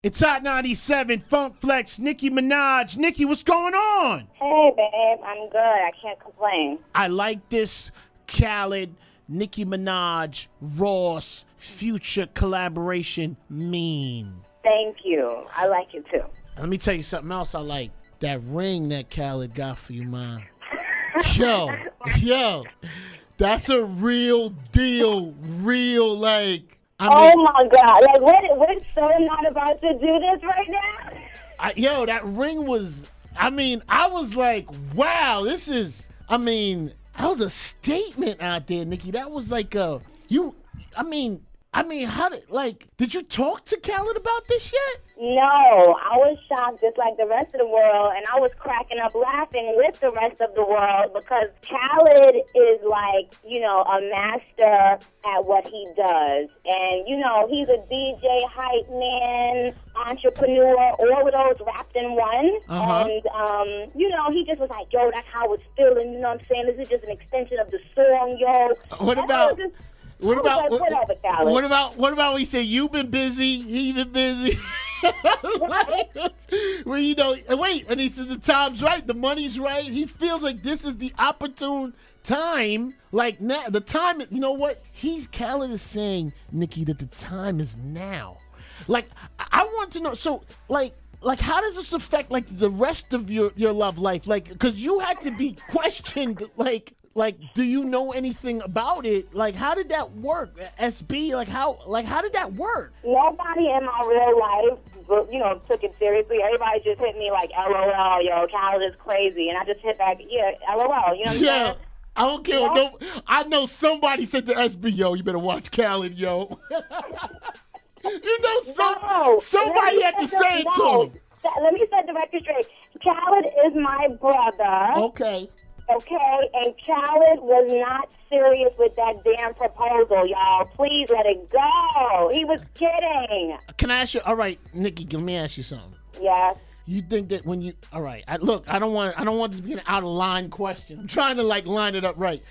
It's Hot 97, Funk Flex, Nicki Minaj. Nicki, what's going on? Hey, babe. I'm good. I can't complain. I like this Khaled, Nicki Minaj, Ross, Future collaboration mean. Thank you. I like it too. Let me tell you something else I like. That ring that Khaled got for you, man. Yo, that's a real deal. Oh my God! Like, we're so not about to do this right now. That ring was. I was like, wow, this is. That was a statement out there, Nicki. That was like did you talk to Khaled about this yet? No, I was shocked just like the rest of the world, and I was cracking up laughing with the rest of the world because Khaled is like, a master at what he does. And, he's a DJ, hype man, entrepreneur, all of those wrapped in one. Uh-huh. And, he just was like, yo, that's how I was feeling, you know what I'm saying? This is just an extension of the song, yo. What about when he said you've been busy, he been busy? And he says the time's right, the money's right. He feels like this is the opportune time. Like now, the time. You know what? Khaled is saying, Nicki, that the time is now. Like I want to know. So like how does this affect like the rest of your love life? Like because you had to be questioned. Like, do you know anything about it? Like, how did that work? SB, how did that work? Nobody in my real life, took it seriously. Everybody just hit me like, LOL, yo, Khaled is crazy. And I just hit back, yeah, LOL, you know what I'm saying? I don't care. Yeah. No, I know somebody said to SB, yo, you better watch Khaled, yo. Somebody had to say it to him. Let me set the record straight. Khaled is my brother. Okay, and Khaled was not serious with that damn proposal, y'all. Please let it go. He was kidding. Can I ask you? All right, Nicki, let me ask you something. Yes. You think that when you? All right. I don't want this to be an out of line question. I'm trying to line it up right.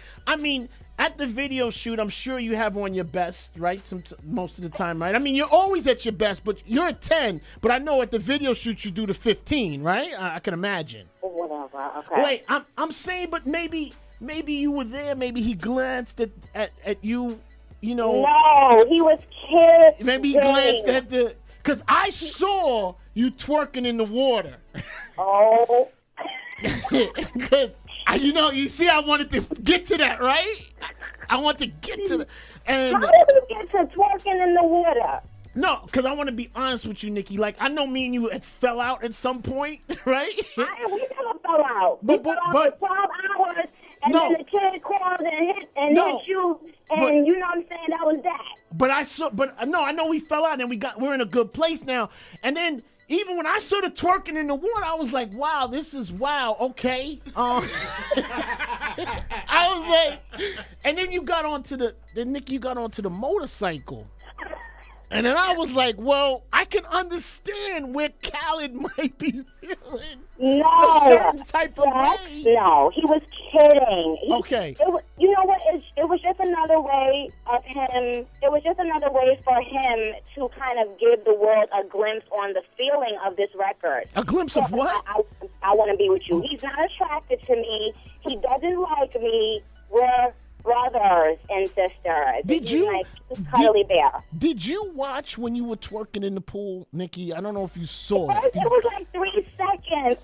At the video shoot, I'm sure you have on your best, right? Most of the time, right? You're always at your best, but you're a 10. But I know at the video shoot you do the 15, right? I can imagine. Whatever. Okay. Wait, I'm saying, but maybe you were there. Maybe he glanced at you. No, he was kidding. Maybe he glanced at the. Because I saw you twerking in the water. Oh. Because. You see, I wanted to get to that, right? I want to get to the. And how did you get to twerking in the water? No, because I want to be honest with you, Nicki. Like, I know me and you had fell out at some point, right? We never fell out. But for 12 hours, and then the kid called and hit you, and you know what I'm saying? That was that. I know we fell out, and we're in a good place now. And then. Even when I saw the twerking in the water, I was like, wow, this is wow, okay. I was like, and then Nicki, you got onto the motorcycle. And then I was like, well, I can understand where Khaled might be feeling a certain type of way. No, he was kidding. Okay. You know what? It was just another way of him. It was just another way for him to kind of give the world a glimpse on the feeling of this record. A glimpse of what? I want to be with you. He's not attracted to me. He doesn't like me. We're brothers and sisters. Cuddly bear. Did you watch when you were twerking in the pool, Nicki? I don't know if you saw it. It was like 3 seconds.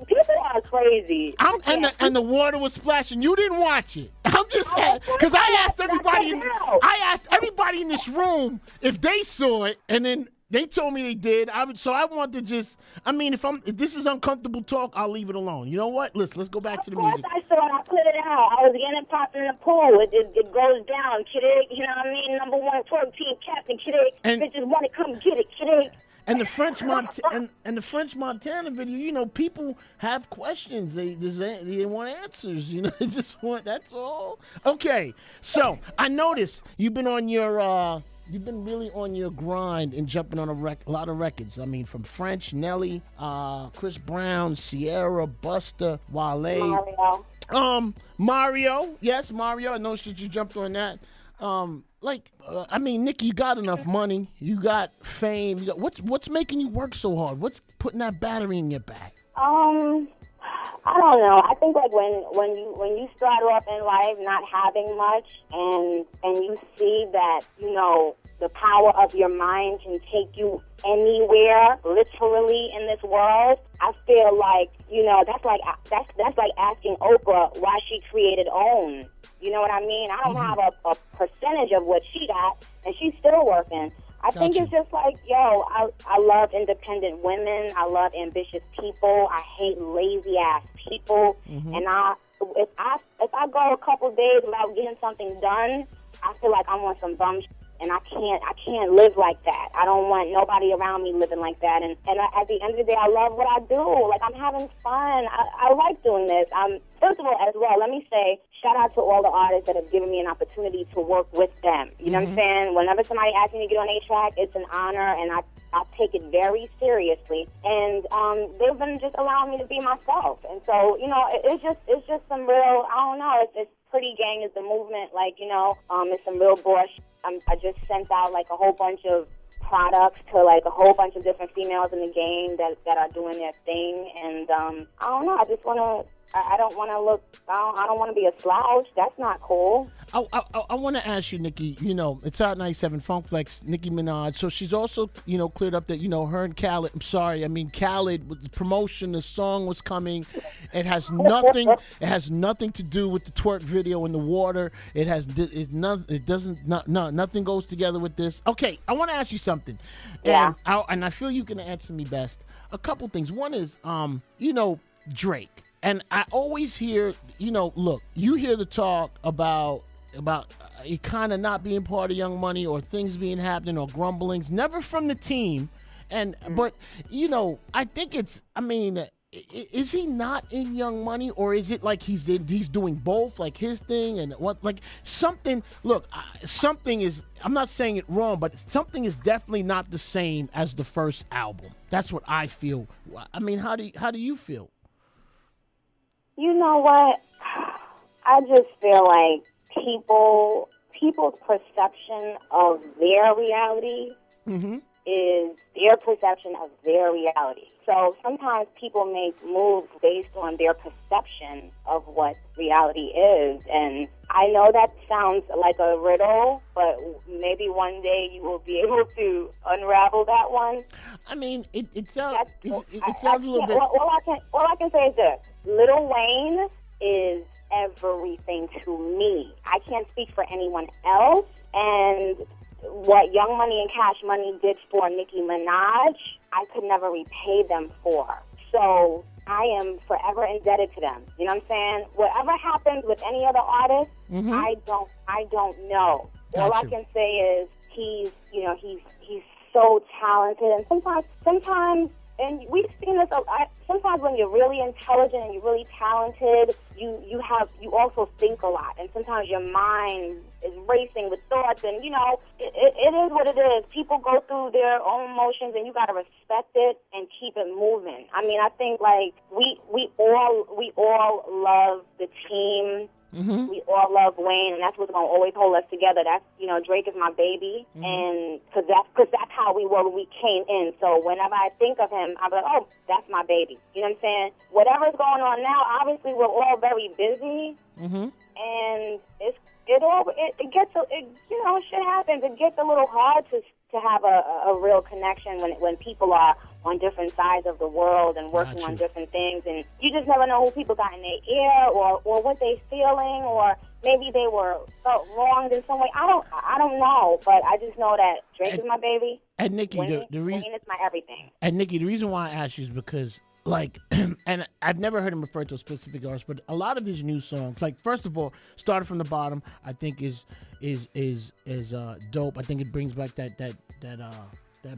People are crazy. And the water was splashing. You didn't watch it. I'm just because I asked everybody in this room if they saw it, and then they told me they did. So I want to just. If this is uncomfortable talk, I'll leave it alone. You know what? Let's go back to the music. Of course I saw it. I put it out. I was getting popped in the pool. It goes down, kiddick. You know what I mean? Number 1 twerk team captain, kiddick. Bitches want to come get it, kiddick. And the French Montana video, people have questions. They want answers. They just want. That's all. Okay, so I noticed you've been really on your grind and jumping on a lot of records. From French, Nelly, Chris Brown, Sierra, Busta, Wale, Mario. Mario. Yes, Mario. I noticed that you jumped on that. I mean, Nicki, you got enough money, you got fame. What's making you work so hard? What's putting that battery in your back? I don't know. I think like when you start off in life not having much, and you see that the power of your mind can take you anywhere, literally in this world. I feel like that's like asking Oprah why she created OWN. You know what I mean? I don't have a percentage of what she got, and she's still working. I think it's just like, I love independent women. I love ambitious people. I hate lazy ass people. And if I go a couple days without getting something done, I feel like I'm on some bum shit. And I can't live like that. I don't want nobody around me living like that. And at the end of the day, I love what I do. Like, I'm having fun. I like doing this. First of all, as well, let me say, shout out to all the artists that have given me an opportunity to work with them. You know what I'm saying? Whenever somebody asks me to get on a track, it's an honor, and I take it very seriously. And they've been just allowing me to be myself. And so, it's just some real, I don't know, it's Pretty Gang is the movement, like, it's some real bush. I just sent out like a whole bunch of products to like a whole bunch of different females in the game that are doing their thing, and I don't know. I just want to. I don't want to look. I don't want to be a slouch. That's not cool. I want to ask you, Nicki. It's out 97 Funk Flex, Nicki Minaj. So she's also, cleared up that her and Khaled. I'm sorry. I mean, Khaled with the promotion, the song was coming. It has nothing. It has nothing to do with the twerk video in the water. It has. It doesn't. Nothing goes together with this. Okay, I want to ask you something. Yeah. And I feel you can answer me best. A couple things. One is, Drake. And I always hear, look, you hear the talk about it kind of not being part of Young Money or things being happening or grumblings, never from the team. But I think is he not in Young Money, or is it like he's doing both, like his thing and what, like something? Look, something is. I'm not saying it wrong, but something is definitely not the same as the first album. That's what I feel. I mean, how do you feel? You know what? I just feel like people's perception of their reality is their perception of their reality. So sometimes people make moves based on their perception of what reality is. And I know that sounds like a riddle, but maybe one day you will be able to unravel that one. I mean, it sounds a little bit. All I can say is this: Lil Wayne is everything to me. I can't speak for anyone else. And what Young Money and Cash Money did for Nicki Minaj, I could never repay them for. So I am forever indebted to them. You know what I'm saying? Whatever happens with any other artist, I don't know. All I can say is he's so talented, and sometimes, and we've seen this. Sometimes when you're really intelligent and you're really talented, you also think a lot, and sometimes your mind is racing with thoughts, and it is what it is. People go through their own emotions, and you got to respect it and keep it moving. I mean, I think like we all love the team. We all love Wayne, and that's what's going to always hold us together. That's, Drake is my baby, and because that's how we were when we came in. So whenever I think of him, I'm like, oh, that's my baby. You know what I'm saying? Whatever's going on now, obviously we're all very busy, and it gets shit happens. It gets a little hard to have a real connection when people are on different sides of the world and working on different things, and you just never know who people got in their ear or what they feeling, or maybe they felt wronged in some way. I don't know, but I just know that Drake is my baby. And Nicki, Wayne is my everything. And Nicki, the reason why I asked you is because, like, and I've never heard him refer to a specific artist, but a lot of his new songs, like, first of all, Started From the Bottom, I think is dope. I think it brings back that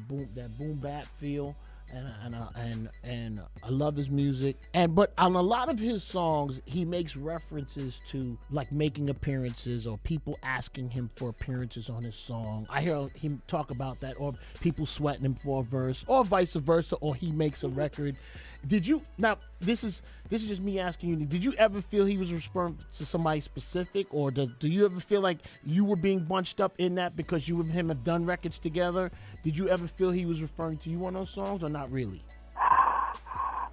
boom bap feel. and I love his music. But on a lot of his songs, he makes references to like making appearances or people asking him for appearances on his song. I hear him talk about that, or people sweating him for a verse, or vice versa, or he makes a record. Did you now? This is just me asking you. Did you ever feel he was referring to somebody specific, or do you ever feel like you were being bunched up in that because you and him have done records together? Did you ever feel he was referring to you on those songs, or not really?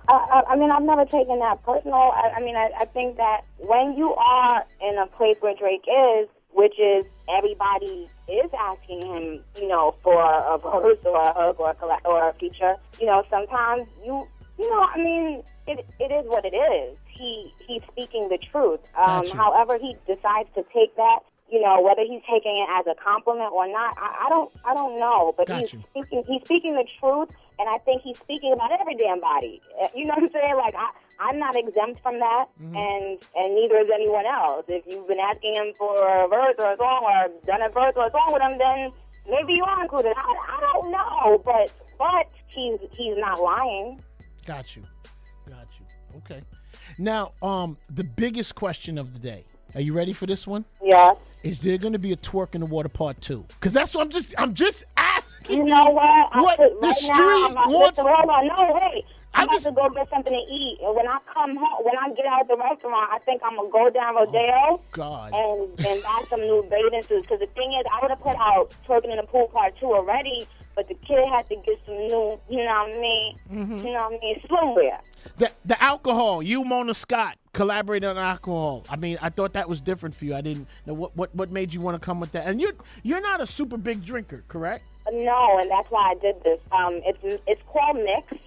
I mean, I've never taken that personal. I think that when you are in a place where Drake is, which is everybody is asking him, for a verse or a hook or a feature, sometimes it is what it is. He's speaking the truth. However he decides to take that, whether he's taking it as a compliment or not, I don't know. But he's speaking the truth, and I think he's speaking about every damn body. You know what I'm saying? Like I'm not exempt from that, and neither is anyone else. If you've been asking him for a verse or a song, or done a verse or a song with him, then maybe you are included. I don't know, but he's not lying. Got you. Okay. Now, the biggest question of the day. Are you ready for this one? Yeah. Is there going to be a twerk in the water part 2? Because that's what I'm just asking. You know what? What the street wants. Hold on. No, wait. I'm about to go get something to eat. And when I come home, when I get out of the restaurant, I think I'm going to go down Rodeo and buy some new bathing suits. Because the thing is, I would have put out twerking in the pool part 2 already, but the kid had to get some new, swimwear. The alcohol, you, Mona Scott, collaborated on alcohol. I mean, I thought that was different for you. I didn't know what made you want to come with that. And you're not a super big drinker, correct? No, and that's why I did this. It's called Mixed.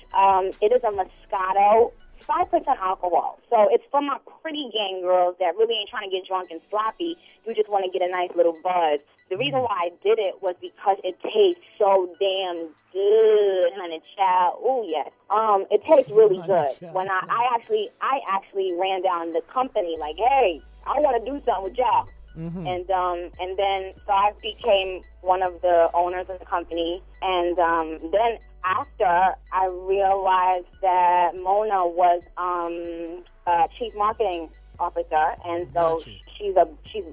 It is a Moscato, 5% alcohol. So it's for my pretty gang girls that really ain't trying to get drunk and sloppy. You just want to get a nice little buzz. The reason why I did it was because it tastes so damn good, honey child. Oh yes, it tastes really good. When I actually ran down the company like, hey, I want to do something with y'all. And then so I became one of the owners of the company, and then after I realized that Mona was chief marketing officer, and so she's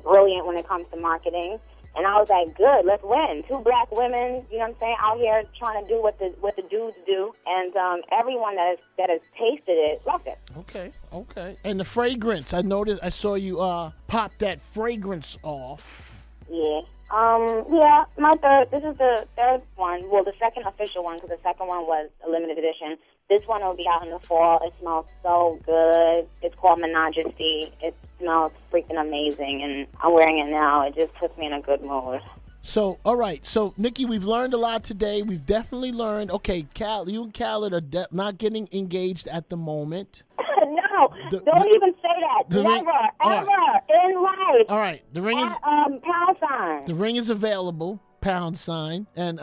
brilliant when it comes to marketing. And I was like, good, let's win. 2 black women, you know what I'm saying, out here trying to do what the dudes do. And everyone that has tasted it loved it. Okay. And the fragrance, I saw you pop that fragrance off. Yeah. This is the third one. Well, the second official one, because the second one was a limited edition. This one will be out in the fall. It smells so good. It's called Menagerie. It smells freaking amazing, and I'm wearing it now. It just puts me in a good mood. So, all right. So, Nicki, we've learned a lot today. We've definitely learned, okay, you and Khaled are not getting engaged at the moment. No, don't even say that. Never, ever in life. All right. The ring is... pound sign. The ring is available, pound sign, and...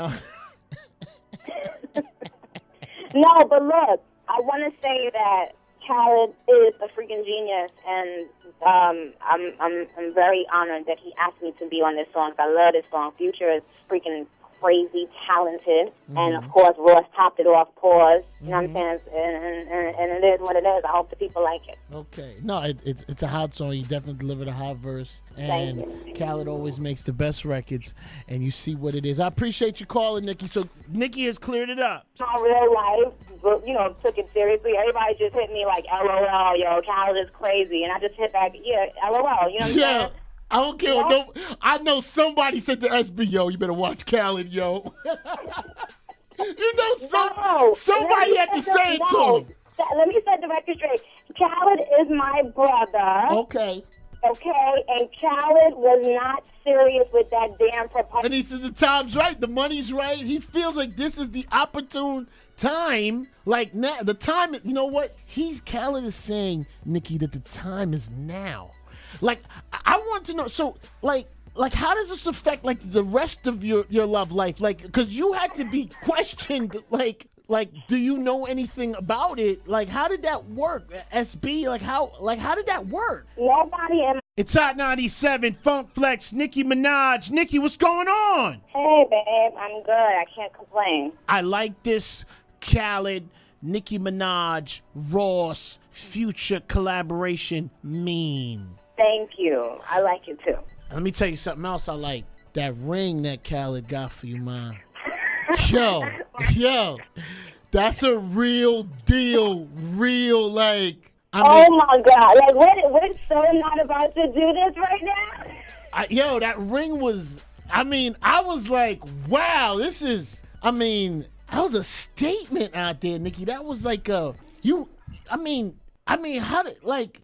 No, but look, I want to say that Khaled is a freaking genius, and I'm very honored that he asked me to be on this song. I love this song. Future is freaking crazy talented, and of course Ross topped it off. Pause. You know what I'm saying? And it is what it is. I hope the people like it. Okay. No, it's a hot song. You definitely delivered a hot verse, and Khaled always makes the best records, and you see what it is. I appreciate you calling, Nicki. So Nicki has cleared it up. My real life, but took it seriously. Everybody just hit me like, LOL, yo, Khaled is crazy, and I just hit back, yeah, LOL. You know what I'm saying? I don't care. No, I know somebody said to SB, yo, you better watch Khaled, yo. Somebody had to say it to him. Let me set the record straight. Khaled is my brother. Okay, and Khaled was not serious with that damn proposal. And he says the time's right, the money's right. He feels like this is the opportune time. Like now, the time, you know what? Khaled is saying, Nicki, that the time is now. Like, I want to know, so, like, how does this affect, like, the rest of your love life? Like, because you had to be questioned, like, do you know anything about it? Like, how did that work? SB, how did that work? Nobody in... It's Hot 97, Funk Flex, Nicki Minaj. Nicki, what's going on? Hey, babe, I'm good. I can't complain. I like this Khaled, Nicki Minaj, Ross, Future collaboration mean? Thank you. I like it too. Let me tell you something else I like. That ring that Khaled got for you, man. Yo, that's a real deal. Real, like, oh my God. Like, we're so not about to do this right now? That ring was, I was like, wow, this is, that was a statement out there, Nikki. That was like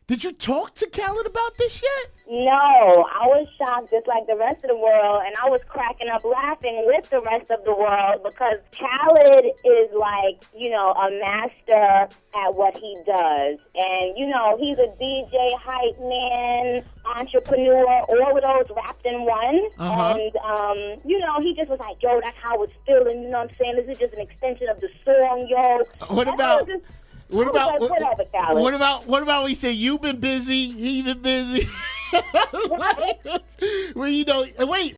did you talk to Khaled about this yet? No, I was shocked just like the rest of the world, and I was cracking up laughing with the rest of the world because Khaled is like, a master at what he does. And, he's a DJ, hype man, entrepreneur, all of those wrapped in one. Uh-huh. And, he just was like, yo, that's how it's feeling, you know what I'm saying? This is just an extension of the song, yo. What about Khaled? What about we say you've been busy, he been busy? Wait,